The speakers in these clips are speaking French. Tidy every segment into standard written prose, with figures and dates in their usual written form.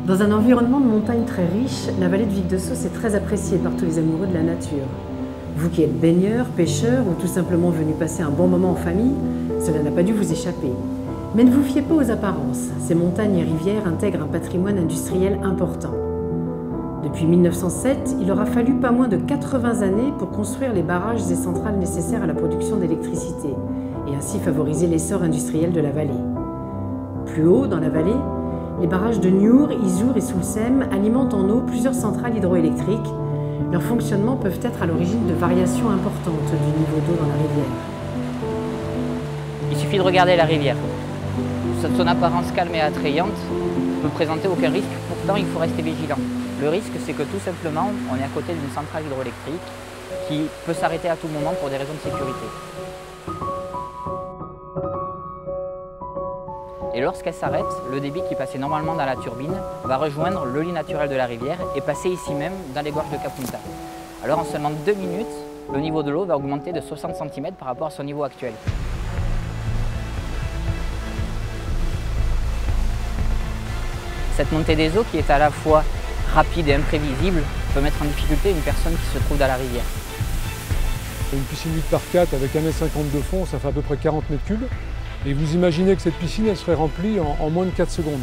Dans un environnement de montagne très riche, la vallée de Vic-de-Sauce est très appréciée par tous les amoureux de la nature. Vous qui êtes baigneurs, pêcheurs ou tout simplement venus passer un bon moment en famille, cela n'a pas dû vous échapper. Mais ne vous fiez pas aux apparences, ces montagnes et rivières intègrent un patrimoine industriel important. Depuis 1907, il aura fallu pas moins de 80 années pour construire les barrages et centrales nécessaires à la production d'électricité et ainsi favoriser l'essor industriel de la vallée. Plus haut, dans la vallée, les barrages de Niur, Izour et Soulsem alimentent en eau plusieurs centrales hydroélectriques. Leurs fonctionnements peuvent être à l'origine de variations importantes du niveau d'eau dans la rivière. Il suffit de regarder la rivière. Son apparence calme et attrayante ne peut présenter aucun risque, pourtant il faut rester vigilant. Le risque, c'est que tout simplement, on est à côté d'une centrale hydroélectrique qui peut s'arrêter à tout moment pour des raisons de sécurité. Et lorsqu'elle s'arrête, le débit qui passait normalement dans la turbine va rejoindre le lit naturel de la rivière et passer ici même dans les gorges de Kapunta. Alors en seulement 2 minutes, le niveau de l'eau va augmenter de 60 cm par rapport à son niveau actuel. Cette montée des eaux qui est à la fois rapide et imprévisible peut mettre en difficulté une personne qui se trouve dans la rivière. Une piscine 8 par 4 avec 1,50 m de fond, ça fait à peu près 40 m3. Et vous imaginez que cette piscine, elle serait remplie en moins de 4 secondes.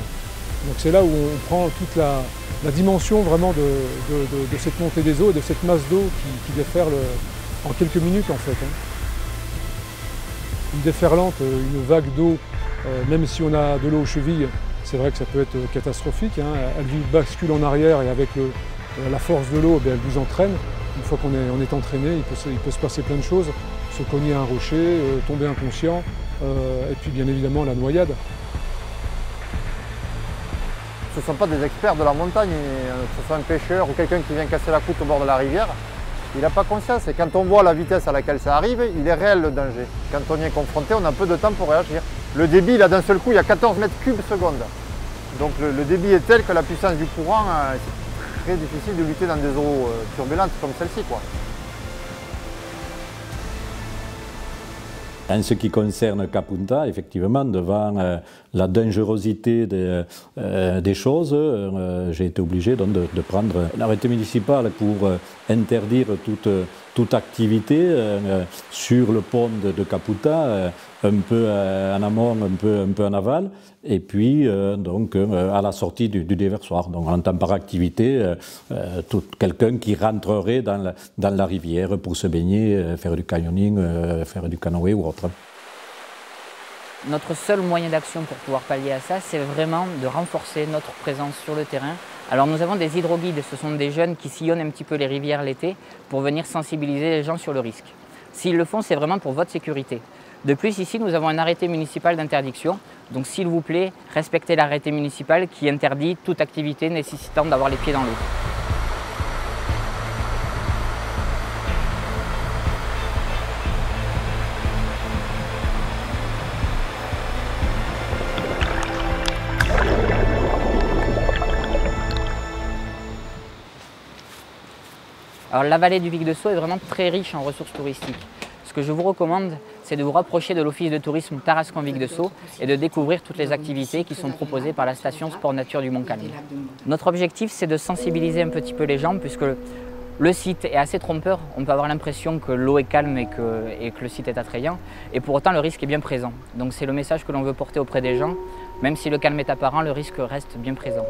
Donc c'est là où on prend toute la dimension vraiment de cette montée des eaux et de cette masse d'eau qui déferle en quelques minutes en fait. Une déferlante, une vague d'eau, même si on a de l'eau aux chevilles, c'est vrai que ça peut être catastrophique. Elle vous bascule en arrière et avec la force de l'eau, elle vous entraîne. Une fois qu'on est entraîné, il peut se passer plein de choses. Se cogner à un rocher, tomber inconscient, et puis bien évidemment la noyade. Ce ne sont pas des experts de la montagne, que ce soit un pêcheur ou quelqu'un qui vient casser la croûte au bord de la rivière. Il n'a pas conscience et quand on voit la vitesse à laquelle ça arrive, il est réel le danger. Quand on y est confronté, on a peu de temps pour réagir. Le débit, là d'un seul coup, il y a 14 m3 seconde. Donc le débit est tel que la puissance du courant, c'est très difficile de lutter dans des eaux turbulentes comme celle-ci, quoi. En ce qui concerne Kapunta, effectivement, devant la dangerosité des choses, j'ai été obligé donc, de prendre l'arrêté municipal pour interdire toute activité sur le pont de Kapunta, un peu en amont, un peu en aval, et puis donc à la sortie du déversoir. Donc on entend par activité quelqu'un qui rentrerait dans la rivière pour se baigner, faire du canyoning, faire du canoë ou autre. Notre seul moyen d'action pour pouvoir pallier à ça, c'est vraiment de renforcer notre présence sur le terrain. Alors nous avons des hydroguides, ce sont des jeunes qui sillonnent un petit peu les rivières l'été pour venir sensibiliser les gens sur le risque. S'ils le font, c'est vraiment pour votre sécurité. De plus, ici, nous avons un arrêté municipal d'interdiction. Donc s'il vous plaît, respectez l'arrêté municipal qui interdit toute activité nécessitant d'avoir les pieds dans l'eau. Alors la vallée du Vic-de-Sauce est vraiment très riche en ressources touristiques. Ce que je vous recommande, c'est de vous rapprocher de l'office de tourisme Tarascon-Vic-de-Sauce et de découvrir toutes les activités qui sont proposées par la station Sport Nature du Mont-Calme. Notre objectif, c'est de sensibiliser un petit peu les gens puisque le site est assez trompeur. On peut avoir l'impression que l'eau est calme et que le site est attrayant et pour autant le risque est bien présent. Donc c'est le message que l'on veut porter auprès des gens. Même si le calme est apparent, le risque reste bien présent.